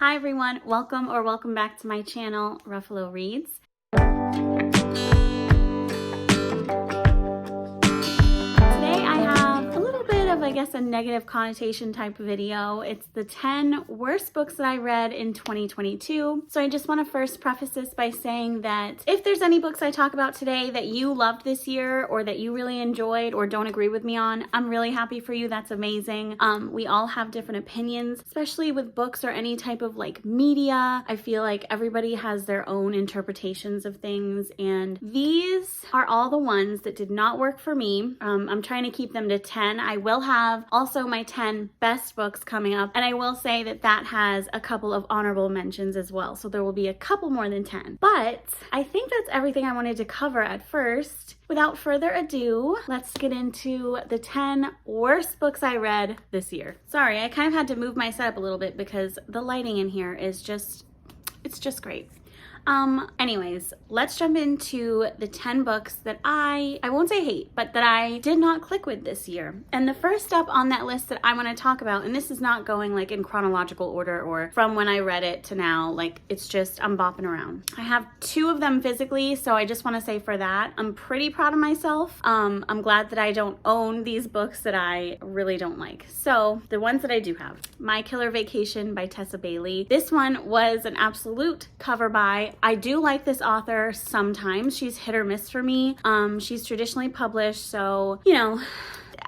Hi everyone, welcome back to my channel, Ruffalo Reads. Today I have a little bit of, a negative connotation type video. It's the 10 worst books that I read in 2022. So I just want to first preface this by saying that if there's any books I talk about today that you loved this year or that you really enjoyed or don't agree with me on, I'm really happy for you. That's amazing. We all have different opinions, especially with books or any type of media. I feel like everybody has their own interpretations of things, and these are all the ones that did not work for me. I'm trying to keep them to 10. I will have also my 10 best books coming up, and I will say that that has a couple of honorable mentions as well, so there will be a couple more than 10. But I think that's everything I wanted to cover at first. Without further ado, let's get into the 10 worst books I read this year. Sorry, I kind of had to move my setup a little bit because the lighting in here is it's just great. Anyways, let's jump into the 10 books that I won't say hate, but that I did not click with this year. And the first up on that list that I want to talk about, and this is not going in chronological order or from when I read it to now, it's just, I'm bopping around. I have 2 of them physically, so I just want to say for that, I'm pretty proud of myself. I'm glad that I don't own these books that I really don't like. So the ones that I do have, My Killer Vacation by Tessa Bailey. This one was an absolute cover buy. I do like this author sometimes. She's hit or miss for me. She's traditionally published, so,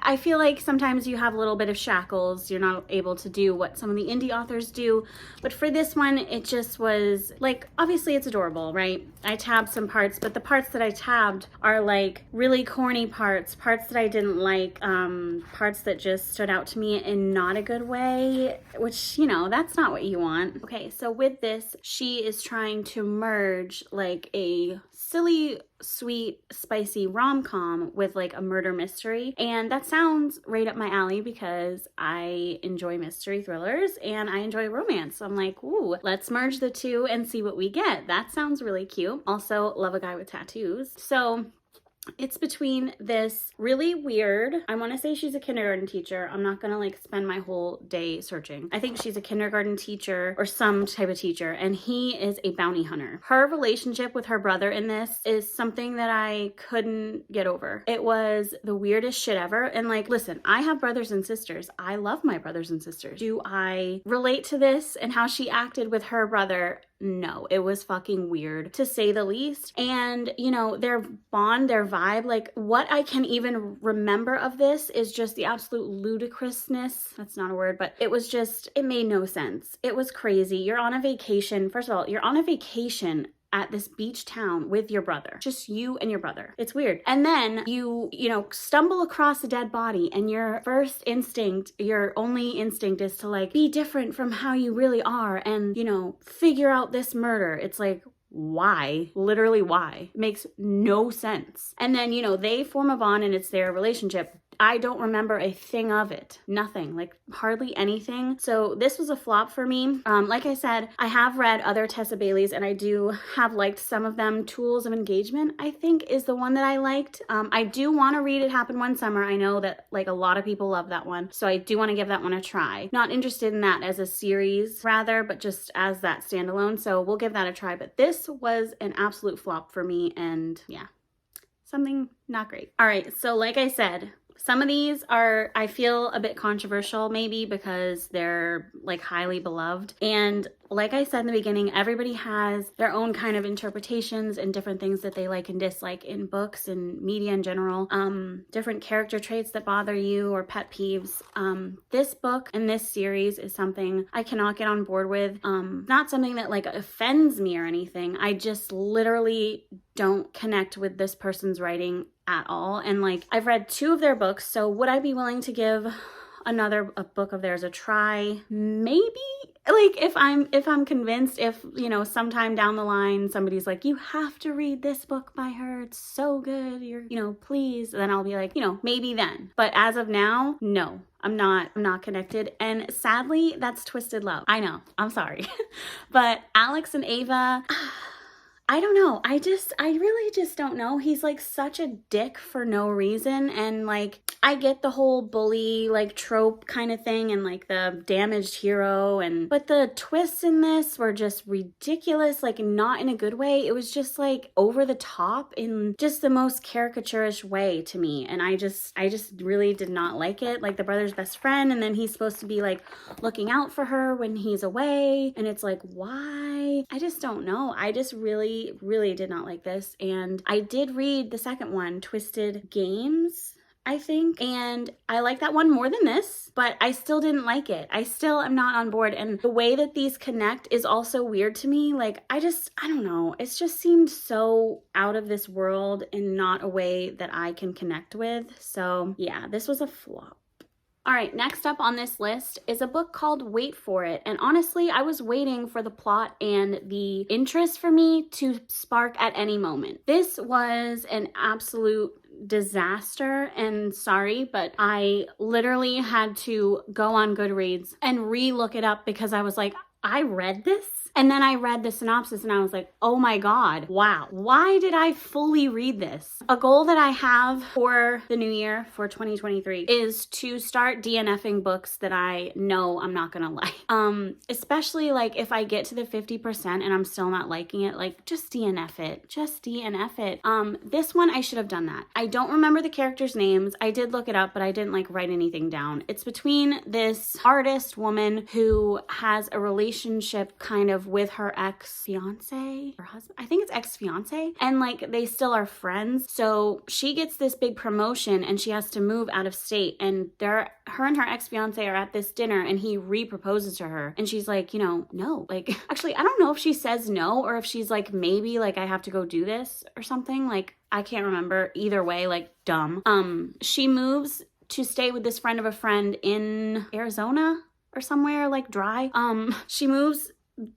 I feel like sometimes you have a little bit of shackles. You're not able to do what some of the indie authors do. But for this one, it just was obviously it's adorable, right? I tabbed some parts, but the parts that I tabbed are really corny parts that I didn't like, parts that just stood out to me in not a good way, which, that's not what you want. Okay, so with this, she is trying to merge a silly, sweet, spicy rom-com with a murder mystery, and that sounds right up my alley because I enjoy mystery thrillers and I enjoy romance. So I'm ooh, let's merge the two and see what we get. That sounds really cute. Also, love a guy with tattoos. So it's between this really weird, I want to say she's a kindergarten teacher. I'm not going to spend my whole day searching. I think she's a kindergarten teacher or some type of teacher, and he is a bounty hunter. Her relationship with her brother in this is something that I couldn't get over. It was the weirdest shit ever. And listen, I have brothers and sisters. I love my brothers and sisters. Do I relate to this and how she acted with her brother? No, it was fucking weird to say the least. And their bond, their vibe, what I can even remember of this is just the absolute ludicrousness. That's not a word, but it was just, it made no sense. It was crazy. You're on a vacation. First of all, you're on a vacation at this beach town with your brother, just you and your brother. It's weird. And then you stumble across a dead body, and your first instinct, your only instinct is to be different from how you really are and, figure out this murder. It's why? Literally why? It makes no sense. And then, they form a bond and it's their relationship. I don't remember a thing of it. Nothing, hardly anything. So this was a flop for me. Like I said, I have read other Tessa Baileys and I do have liked some of them. Tools of Engagement, I think, is the one that I liked. I do want to read It Happened One Summer. I know that a lot of people love that one. So I do want to give that one a try. Not interested in that as a series rather, but just as that standalone. So we'll give that a try. But this was an absolute flop for me, and yeah, something not great. All right, so like I said, some of these are, I feel, a bit controversial maybe because they're highly beloved. And like I said in the beginning, everybody has their own kind of interpretations and different things that they like and dislike in books and media in general. Different character traits that bother you or pet peeves. This book and this series is something I cannot get on board with. Not something that offends me or anything. I just literally don't connect with this person's writing at all. And I've read 2 of their books, so would I be willing to give a book of theirs a try? Maybe. If I'm convinced, if sometime down the line somebody's you have to read this book by her, it's so good, you're please, then I'll be maybe then. But as of now, no, I'm not connected. And sadly, that's twisted love. I know, I'm sorry. But Alex and Ava, I don't know. I really just don't know. He's like such a dick for no reason. And like, I get the whole bully like trope kind of thing and like the damaged hero, but the twists in this were just ridiculous, like not in a good way. It was just like over the top in just the most caricaturish way to me. And I just really did not like it. Like the brother's best friend, and then he's supposed to be like looking out for her when he's away. And it's like, why? I just don't know. I just really did not like this. And I did read the second one, Twisted Games, I think, and I like that one more than this, but I still didn't like it. I still am not on board, and the way that these connect is also weird to me. Like, I don't know. It just seemed so out of this world and not a way that I can connect with. So yeah, this was a flop. All right, next up on this list is a book called Wait For It. And honestly, I was waiting for the plot and the interest for me to spark at any moment. This was an absolute disaster, and sorry, but I literally had to go on Goodreads and re-look it up because I was like, I read this? And then I read the synopsis and I was like, oh my God, wow. Why did I fully read this? A goal that I have for the new year, for 2023, is to start DNFing books that I know I'm not gonna like. Especially like if I get to the 50% and I'm still not liking it, like just DNF it. Just DNF it. This one, I should have done that. I don't remember the characters' names. I did look it up, but I didn't like write anything down. It's between this artist woman who has a relationship kind of with her ex-fiance or husband. I think it's ex-fiance, and like they still are friends. So she gets this big promotion and she has to move out of state, and her and her ex-fiance are at this dinner and he re-proposes to her and she's like, no. Like, actually, I don't know if she says no or if she's like, maybe like I have to go do this or something. Like, I can't remember. Either way, like dumb. She moves to stay with this friend of a friend in Arizona or somewhere like dry. She moves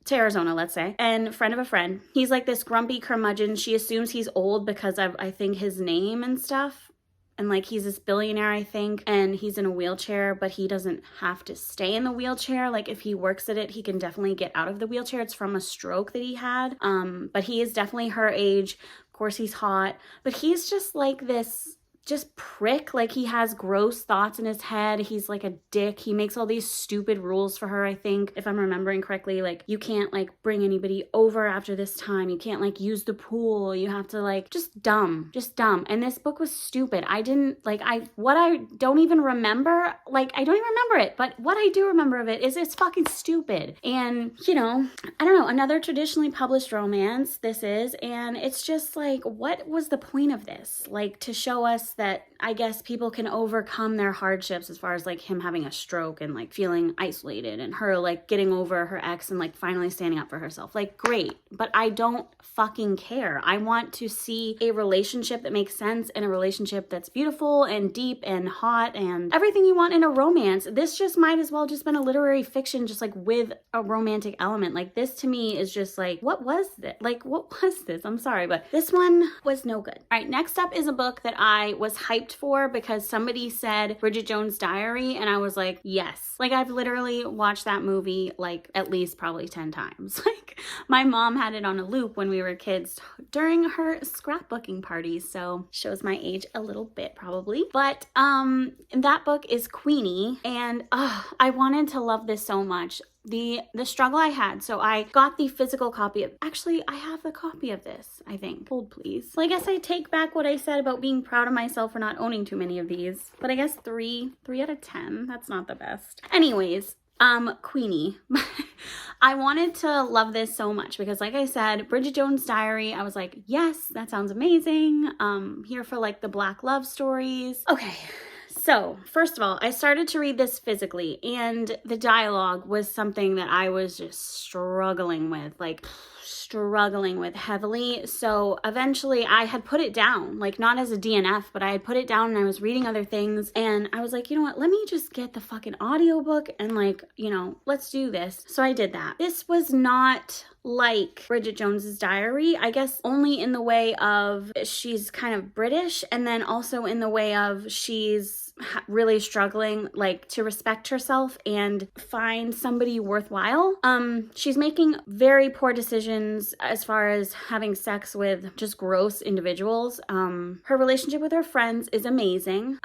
to Arizona, let's say, and friend of a friend. He's like this grumpy curmudgeon. She assumes he's old because of, I think, his name and stuff. And like he's this billionaire, I think, and he's in a wheelchair, but he doesn't have to stay in the wheelchair. Like if he works at it, he can definitely get out of the wheelchair. It's from a stroke that he had. But he is definitely her age. Of course, he's hot, but he's just like this just prick. Like he has gross thoughts in his head. He's like a dick. He makes all these stupid rules for her, I think, if I'm remembering correctly. Like you can't like bring anybody over after this time. You can't like use the pool. You have to like just dumb. And this book was stupid. I didn't like what I don't even remember. Like I don't even remember it, but what I do remember of it is it's fucking stupid. And I don't know, another traditionally published romance this is, and it's just like, what was the point of this? Like to show us that I guess people can overcome their hardships, as far as like him having a stroke and like feeling isolated, and her like getting over her ex and like finally standing up for herself. Like great, but I don't fucking care. I want to see a relationship that makes sense and a relationship that's beautiful and deep and hot and everything you want in a romance. This just might as well just been a literary fiction, just like with a romantic element. Like this to me is just like, what was this? Like what was this? I'm sorry, but this one was no good. All right, next up is a book that I was hyped for because somebody said Bridget Jones' Diary, and I was like, yes. Like I've literally watched that movie like at least probably 10 times. Like my mom had it on a loop when we were kids during her scrapbooking parties, so shows my age a little bit probably. But that book is Queenie, and I wanted to love this so much. The struggle I had. So I got the physical copy of, actually I have the copy of this, I think. Hold please. So I guess I take back what I said about being proud of myself for not owning too many of these, but I guess 3 out of 10, that's not the best. Anyways, Queenie. I wanted to love this so much because like I said, Bridget Jones' Diary, I was like, yes, that sounds amazing. Here for like the Black love stories. Okay. So, first of all, I started to read this physically, and the dialogue was something that I was just struggling with heavily. So eventually I had put it down, like not as a DNF, but I had put it down and I was reading other things, and I was like, you know what, let me just get the fucking audiobook and like, let's do this. So I did that. This was not like Bridget Jones's Diary, I guess only in the way of she's kind of British, and then also in the way of she's really struggling like to respect herself and find somebody worthwhile. She's making very poor decisions as far as having sex with just gross individuals. Her relationship with her friends is amazing.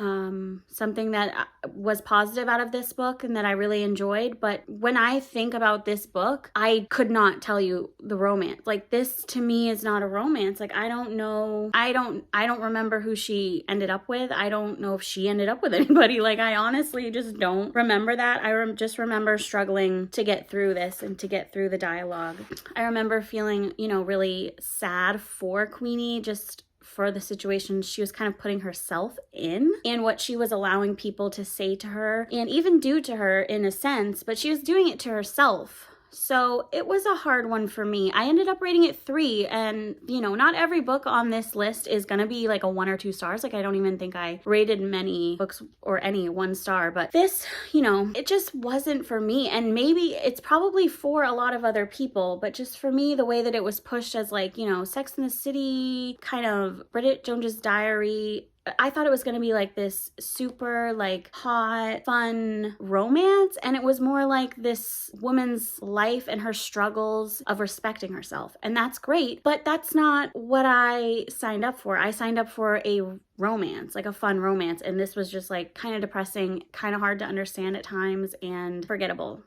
Something that was positive out of this book and that I really enjoyed. But when I think about this book, I could not tell you the romance. Like, this to me is not a romance. Like, I don't know. I don't remember who she ended up with. I don't know if she ended up with anybody. Like, I honestly just don't remember that. I just remember struggling to get through this and to get through the dialogue. I remember feeling, really sad for Queenie, just for the situation she was kind of putting herself in and what she was allowing people to say to her and even do to her in a sense, but she was doing it to herself. So it was a hard one for me. I ended up rating it 3, and not every book on this list is gonna be like a 1 or 2 stars. Like, I don't even think I rated many books or any 1 star, but this, it just wasn't for me. And maybe it's probably for a lot of other people, but just for me, the way that it was pushed as like, Sex in the City, kind of Bridget Jones's Diary, I thought it was going to be like this super like hot, fun romance. And it was more like this woman's life and her struggles of respecting herself. And that's great, but that's not what I signed up for. I signed up for a romance, like a fun romance. And this was just like kind of depressing, kind of hard to understand at times, and forgettable,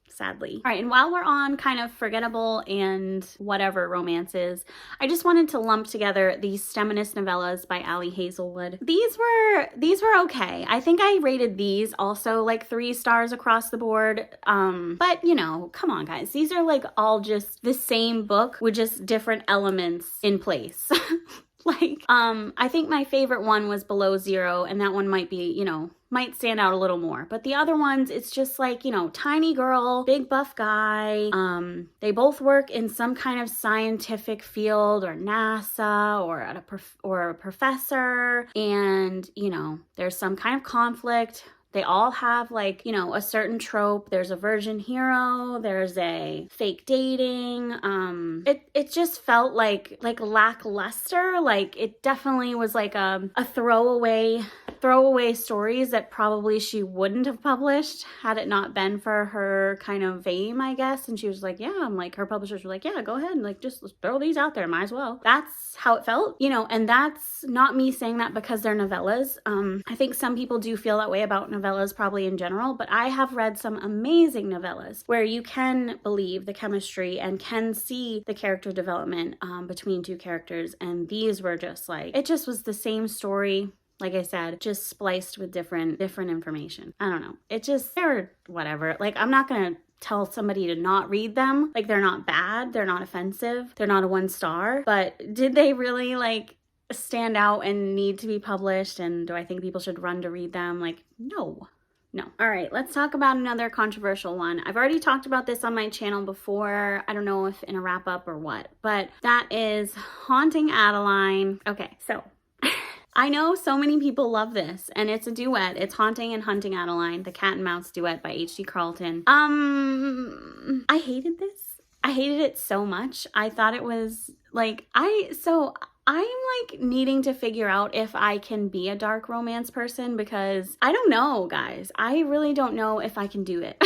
sadly. All right, and while we're on kind of forgettable and whatever romances, I just wanted to lump together these feminist novellas by Ali Hazelwood. These were okay. I think I rated these also like 3 stars across the board. But come on guys, these are like all just the same book with just different elements in place. I think my favorite one was Below Zero, and that one might be, might stand out a little more. But the other ones, it's just like, tiny girl, big buff guy. They both work in some kind of scientific field or NASA or at a professor. And, there's some kind of conflict. They all have like, a certain trope. There's a virgin hero. There's a fake dating. It just felt like lackluster. Like, it definitely was like a throwaway stories that probably she wouldn't have published had it not been for her kind of fame, I guess. And she was like, yeah, her publishers were like, yeah, go ahead and like just throw these out there, might as well. That's how it felt, and that's not me saying that because they're novellas. I think some people do feel that way about novellas probably in general, but I have read some amazing novellas where you can believe the chemistry and can see the character development between 2 characters, and these were just like, it just was the same story. Like I said, just spliced with different information. I don't know. They're whatever. Like, I'm not going to tell somebody to not read them. Like, they're not bad. They're not offensive. They're not a 1 star. But did they really like stand out and need to be published? And do I think people should run to read them? Like, no. All right, let's talk about another controversial one. I've already talked about this on my channel before. I don't know if in a wrap up or what, but that is Haunting Adeline. Okay, so I know so many people love this, and it's a duet. It's Haunting and Hunting Adeline, the cat and mouse duet by H.D. Carlton. I hated this. I hated it so much. I thought it was like, I'm like needing to figure out if I can be a dark romance person, because I don't know, guys. I really don't know if I can do it.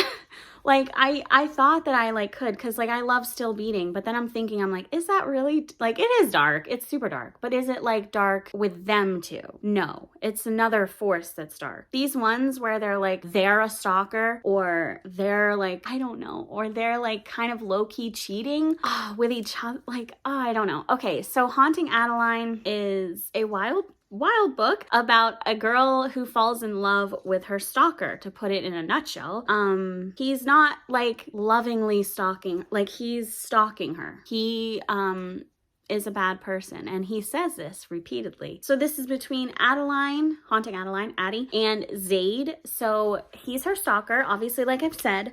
Like, I thought that I like could, because like I love Still Beating, but then I'm like, is that really, like, it is dark, it's super dark, but is it like dark with them two? No, it's another force that's dark. These ones where they're like, they're a stalker, or they're like, I don't know, or they're like kind of low-key cheating with each other, like, I don't know. Okay, so Haunting Adeline is a wild book about a girl who falls in love with her stalker, to put it in a nutshell. He's not like lovingly stalking, like he's stalking her. He is a bad person, and he says this repeatedly. So this is between Adeline, haunting Adeline, Addie, and Zaid. So he's her stalker, obviously, like I've said.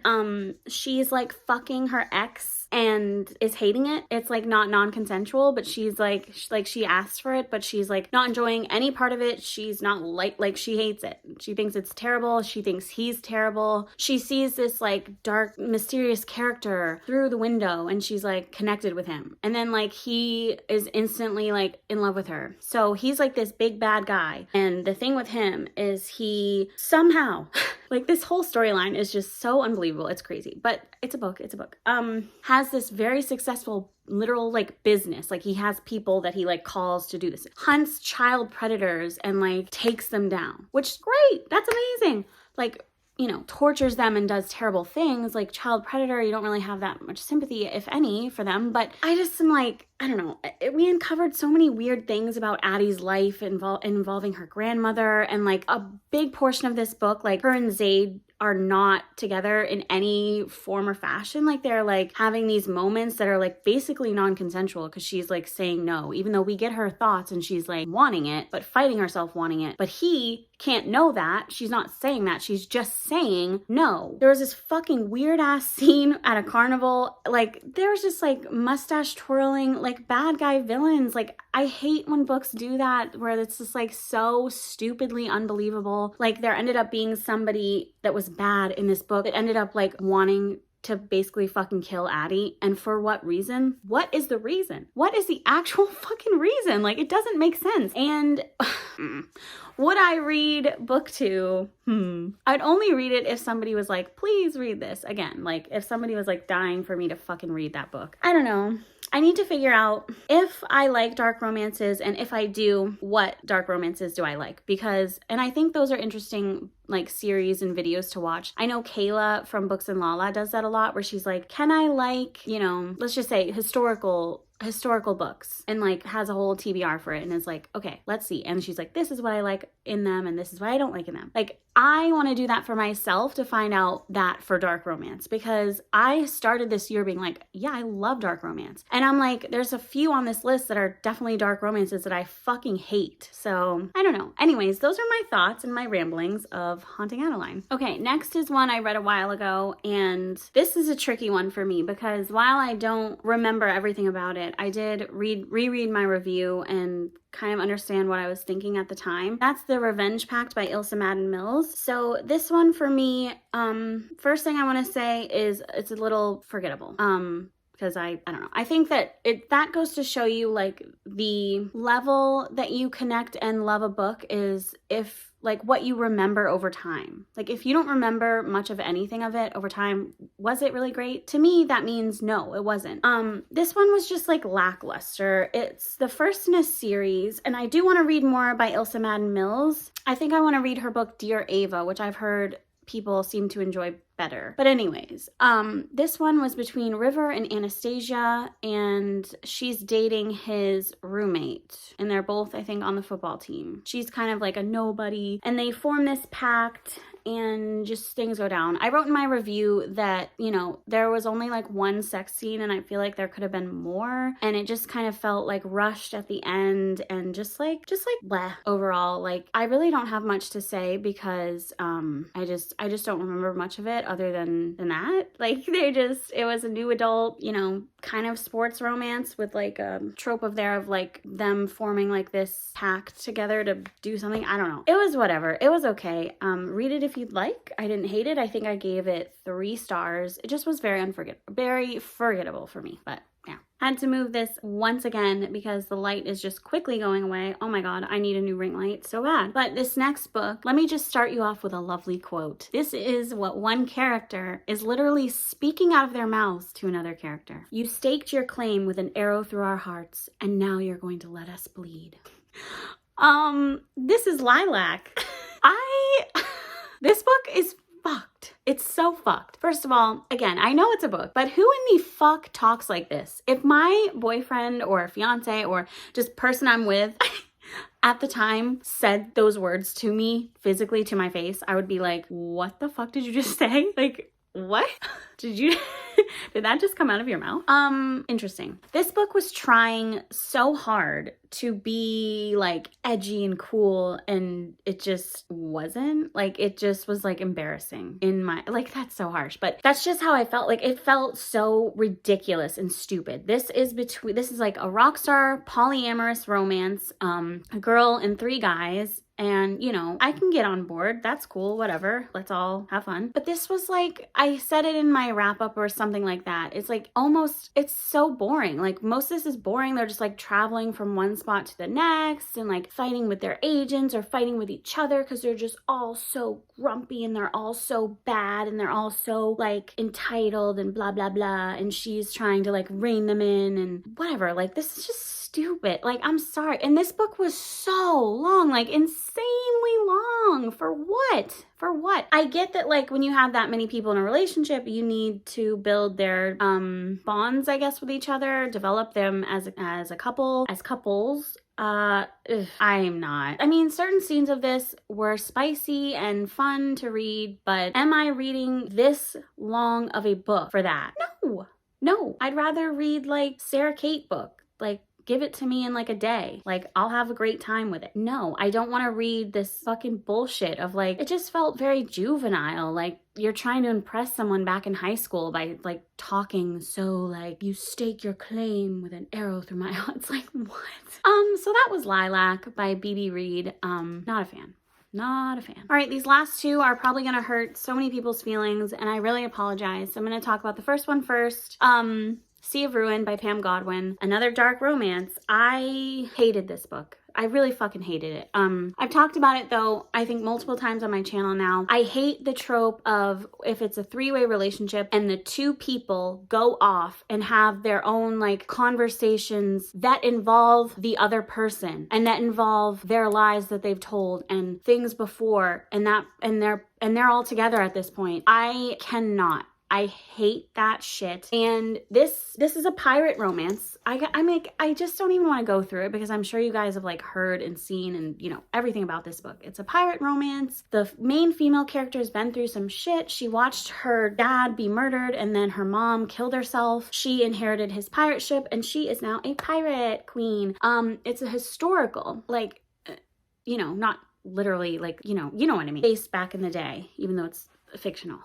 She's like fucking her ex and is hating it. It's like not non-consensual, but she's like she asked for it, but she's like not enjoying any part of it. She's not like she hates it. She thinks it's terrible. She thinks he's terrible. She sees this like dark, mysterious character through the window, and she's like connected with him. And then like he is instantly like in love with her. So he's like this big bad guy. And the thing with him is he somehow like this whole storyline is just so unbelievable. It's crazy, but it's a book. Has this very successful literal like business. Like he has people that he like calls to do this. Hunts child predators and like takes them down, which is great. That's amazing. Like, you know, tortures them and does terrible things. Like child predator, you don't really have that much sympathy, if any, for them. But I just am like, I don't know. We uncovered so many weird things about Addie's life involving her grandmother. And like a big portion of this book, like her and Zaid are not together in any form or fashion. Like they're like having these moments that are like basically non-consensual because she's like saying no, even though we get her thoughts and she's like wanting it, but fighting herself wanting it. But he can't know that. She's not saying that. She's just saying no. There was this fucking weird ass scene at a carnival. Like there was just like mustache twirling, like bad guy villains. Like I hate when books do that where it's just like so stupidly unbelievable. Like there ended up being somebody that was bad in this book. It ended up like wanting to basically fucking kill Addie. And for what reason? What is the reason? What is the actual fucking reason? Like it doesn't make sense. And would I read book 2? I'd only read it if somebody was like, please read this again. Like if somebody was like dying for me to fucking read that book. I don't know. I need to figure out if I like dark romances, and if I do, what dark romances do I like? Because, and I think those are interesting like series and videos to watch. I know Kayla from Books and Lala does that a lot, where she's like, can I like, you know, let's just say historical books, and like has a whole TBR for it, and is like, okay, let's see. And she's like, this is what I like in them and this is what I don't like in them. Like I want to do that for myself to find out that for dark romance, because I started this year being like, yeah, I love dark romance. And I'm like, there's a few on this list that are definitely dark romances that I fucking hate. So I don't know. Anyways, those are my thoughts and my ramblings of Haunting Adeline. Okay, next is one I read a while ago, and this is a tricky one for me because while I don't remember everything about it, I did reread my review and kind of understand what I was thinking at the time. That's The Revenge Pact by Ilsa Madden Mills. So this one for me, first thing I want to say is it's a little forgettable. Because I don't know. I think that that goes to show you like the level that you connect and love a book is if like what you remember over time. Like if you don't remember much of anything of it over time, was it really great? To me, that means no, it wasn't. This one was just like lackluster. It's the first in a series, and I do want to read more by Ilsa Madden Mills. I think I want to read her book Dear Ava, which I've heard people seem to enjoy better. But anyways, this one was between River and Anastasia, and she's dating his roommate, and they're both, I think, on the football team. She's kind of like a nobody, and they form this pact, and just things go down. I wrote in my review that, you know, there was only like one sex scene, and I feel like there could have been more, and it just kind of felt like rushed at the end, and just like bleh overall. Like I really don't have much to say because I just don't remember much of it other than that. Like it was a new adult, you know, kind of sports romance with like a trope of like them forming like this pact together to do something. I don't know. It was whatever. It was okay. Read it if you'd like. I didn't hate it. I think I gave it 3 stars. It just was very forgettable for me, but yeah. Had to move this once again because the light is just quickly going away. Oh my god, I need a new ring light so bad. But this next book, let me just start you off with a lovely quote. This is what one character is literally speaking out of their mouths to another character. You staked your claim with an arrow through our hearts, and now you're going to let us bleed. This is Lilac. This book is fucked. It's so fucked. First of all, again, I know it's a book, but who in the fuck talks like this? If my boyfriend or fiance or just person I'm with at the time said those words to me physically to my face, I would be like, what the fuck did you just say? Like, What? Did that just come out of your mouth? Interesting. This book was trying so hard to be like edgy and cool, and it just wasn't. Like, it just was like embarrassing in my, like, that's so harsh, but that's just how I felt. Like, it felt so ridiculous and stupid. This is like a rock star polyamorous romance, a girl and 3 guys. And, you know, I can get on board. That's cool. Whatever. Let's all have fun. But this was like, I said it in my wrap up or something like that. It's like almost, it's so boring. Like, most of this is boring. They're just like traveling from one spot to the next and like fighting with their agents or fighting with each other because they're just all so grumpy and they're all so bad and they're all so like entitled and blah, blah, blah. And she's trying to like rein them in and whatever. Like, this is just stupid. Like, I'm sorry. And this book was so long, like insanely long. For what? For what? I get that, like, when you have that many people in a relationship, you need to build their bonds, I guess, with each other, develop them as a couple, as couples. I'm not. I mean, certain scenes of this were spicy and fun to read, but am I reading this long of a book for that? No. I'd rather read like Sarah Kate book. Like, give it to me in like a day. Like, I'll have a great time with it. No, I don't want to read this fucking bullshit of like, it just felt very juvenile. Like, you're trying to impress someone back in high school by like talking so like, you stake your claim with an arrow through my heart. It's like, what? So that was Lilac by B.B. Reed. Not a fan. Not a fan. All right, these last 2 are probably gonna hurt so many people's feelings, and I really apologize. So I'm gonna talk about the first one first. Sea of Ruin by Pam Godwin. Another dark romance. I hated this book. I really fucking hated it. I've talked about it though, I think multiple times on my channel now. I hate the trope of if it's a 3-way relationship and the 2 people go off and have their own like conversations that involve the other person and that involve their lies that they've told and things before and they're all together at this point. I cannot. I hate that shit. And this is a pirate romance. I just don't even want to go through it because I'm sure you guys have like heard and seen and, you know, everything about this book. It's a pirate romance. The main female character has been through some shit. She watched her dad be murdered and then her mom killed herself. She inherited his pirate ship and she is now a pirate queen. It's a historical, like, you know, not literally like, you know what I mean. Based back in the day, even though it's fictional.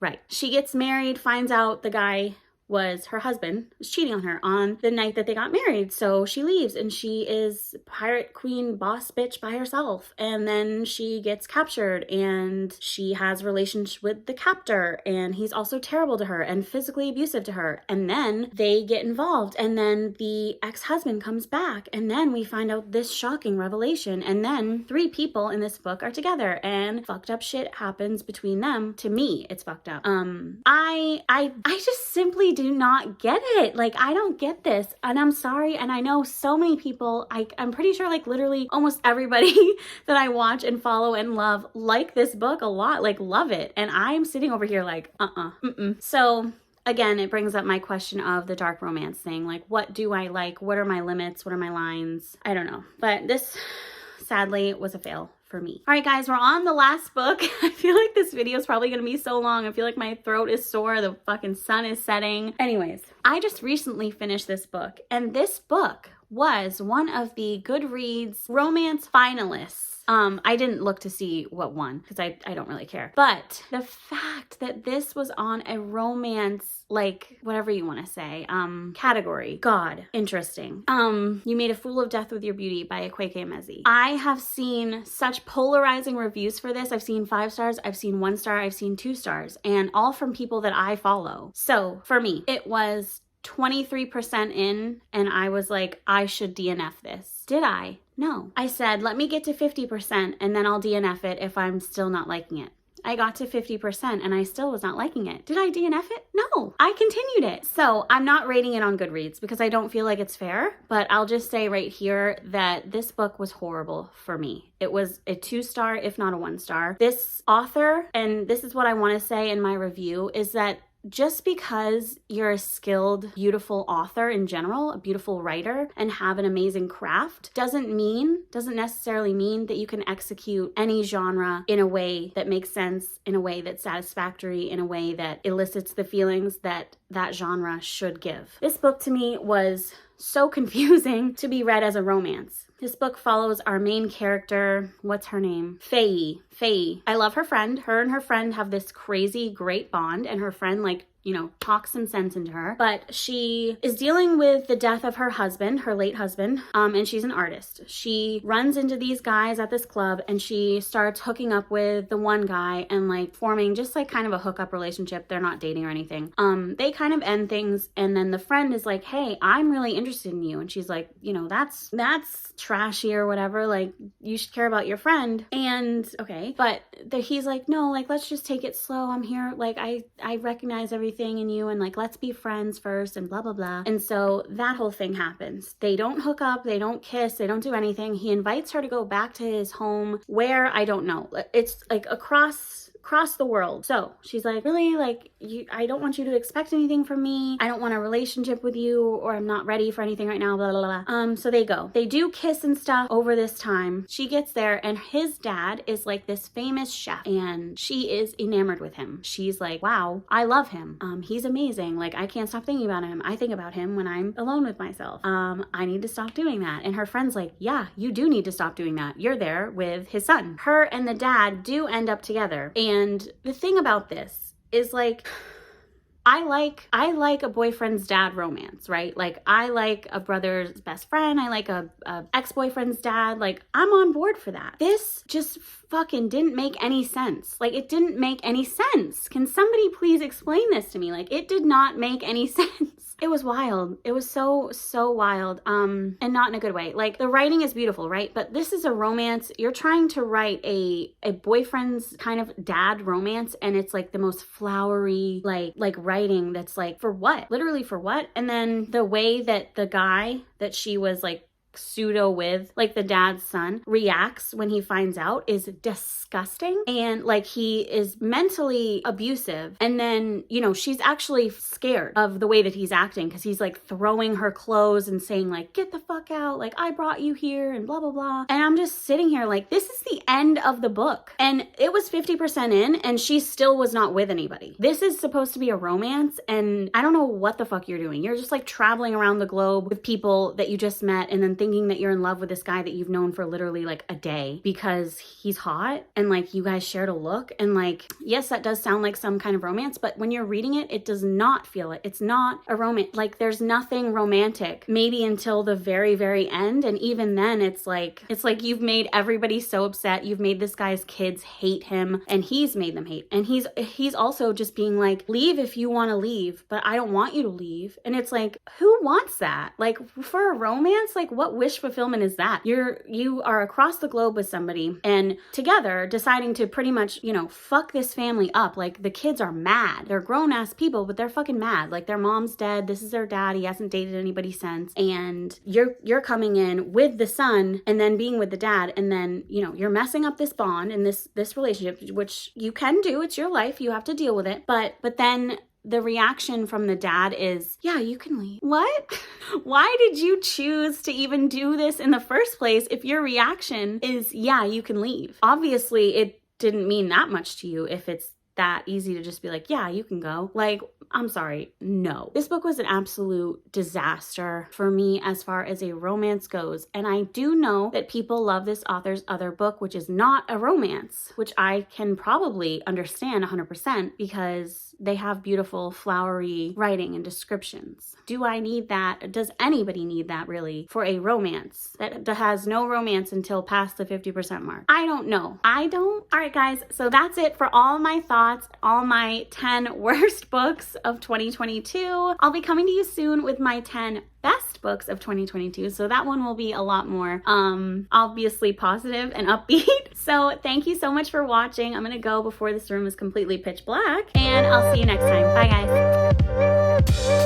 Right. She gets married, finds out the guy was her husband, was cheating on her on the night that they got married. So she leaves and she is pirate queen boss bitch by herself. And then she gets captured and she has relations with the captor and he's also terrible to her and physically abusive to her. And then they get involved and then the ex-husband comes back and then we find out this shocking revelation. And then 3 people in this book are together and fucked up shit happens between them. To me, it's fucked up. I just simply do not get it. Like, I don't get this. And I'm sorry. And I know so many people, I'm pretty sure like literally almost everybody that I watch and follow and love like this book a lot, like love it. And I'm sitting over here like, So again, it brings up my question of the dark romance thing. Like, what do I like? What are my limits? What are my lines? I don't know. But this sadly was a fail for me. All right, guys, we're on the last book. I feel like this video is probably gonna be so long. I feel like my throat is sore. The fucking sun is setting. Anyways, I just recently finished this book, and this book was one of the Goodreads romance finalists. I didn't look to see what won because I don't really care. But the fact that this was on a romance, like whatever you want to say, category, God, interesting. You Made a Fool of Death with Your Beauty by Akwaeke Emezi. I have seen such polarizing reviews for this. I've seen 5 stars, I've seen 1 star, I've seen 2 stars, and all from people that I follow. So for me, it was 23% in, and I was like, I should DNF this. Did I? No. I said, let me get to 50% and then I'll DNF it if I'm still not liking it. I got to 50% and I still was not liking it. Did I DNF it? No, I continued it. So I'm not rating it on Goodreads because I don't feel like it's fair, but I'll just say right here that this book was horrible for me. It was a 2 star, if not a 1 star. This author, and this is what I want to say in my review, is that just because you're a skilled, beautiful author in general, a beautiful writer, and have an amazing craft doesn't necessarily mean that you can execute any genre in a way that makes sense, in a way that's satisfactory, in a way that elicits the feelings that that genre should give. This book to me was so confusing to be read as a romance. This book follows our main character, what's her name? Faye. I love her friend. Her and her friend have this crazy great bond, and her friend talks some sense into her. But she is dealing with the death of her husband, her late husband, and she's an artist. She runs into these guys at this club, and she starts hooking up with the one guy and forming just kind of a hookup relationship. They're not dating or anything. They kind of end things, and then the friend is like, hey, I'm really interested in you. And she's like, that's trashy or whatever. You should care about your friend. And okay, but he's like, no, let's just take it slow. I'm here. I recognize everything in you, and let's be friends first, and blah blah blah. And so that whole thing happens. They don't hook up, they don't kiss, they don't do anything. He invites her to go back to his home, where I don't know. It's across the world. So she's like, really, I don't want you to expect anything from me. I don't want a relationship with you, or I'm not ready for anything right now, blah, blah, blah. So they go. They do kiss and stuff over this time. She gets there, and his dad is this famous chef, and she is enamored with him. She's like, wow, I love him. He's amazing. I can't stop thinking about him. I think about him when I'm alone with myself. I need to stop doing that. And her friend's like, yeah, you do need to stop doing that. You're there with his son. Her and the dad do end up together. And the thing about this is I like a boyfriend's dad romance, right? I like a brother's best friend. I like a ex-boyfriend's dad. I'm on board for that. This just fucking didn't make any sense. It didn't make any sense. Can somebody please explain this to me? It did not make any sense. It was wild. It was so wild. And not in a good way. The writing is beautiful, right? But this is a romance. You're trying to write a boyfriend's kind of dad romance, and it's the most flowery, writing that's for what? Literally for what? And then the way that the guy that she was pseudo with, the dad's son, reacts when he finds out is disgusting. And he is mentally abusive. And then, she's actually scared of the way that he's acting, because he's throwing her clothes and saying get the fuck out, I brought you here, and blah blah blah. And I'm just sitting here this is the end of the book, and it was 50% in, and she still was not with anybody. This is supposed to be a romance, and I don't know what the fuck you're doing. You're just traveling around the globe with people that you just met, and then thinking that you're in love with this guy that you've known for literally a day because he's hot, and you guys shared a look, and yes, that does sound like some kind of romance, but when you're reading it, it does not feel it. It's not a romance. There's nothing romantic, maybe until the very, very end, and even then it's you've made everybody so upset. You've made this guy's kids hate him, and he's made them hate, and he's also just being leave if you want to leave, but I don't want you to leave. And it's who wants that? For a romance, what wish fulfillment is that? You are across the globe with somebody, and together deciding to pretty much, fuck this family up. The kids are mad. They're grown-ass people, but they're fucking mad. Their mom's dead. This is their dad. He hasn't dated anybody since. And you're coming in with the son, and then being with the dad, and then, you're messing up this bond and this relationship, which you can do. It's your life. You have to deal with it. But then the reaction from the dad is, yeah, you can leave. What? Why did you choose to even do this in the first place if your reaction is, yeah, you can leave? Obviously, it didn't mean that much to you if it's that easy to just be yeah, you can go. I'm sorry, no. This book was an absolute disaster for me as far as a romance goes. And I do know that people love this author's other book, which is not a romance, which I can probably understand 100% because they have beautiful, flowery writing and descriptions. Do I need that? Does anybody need that really for a romance that has no romance until past the 50% mark? I don't know. I don't. All right, guys. So that's it for all my thoughts, all my 10 worst books of 2022. I'll be coming to you soon with my 10 best books of 2022. So that one will be a lot more obviously positive and upbeat. So thank you so much for watching. I'm gonna go before this room is completely pitch black, and I'll see you next time. Bye guys.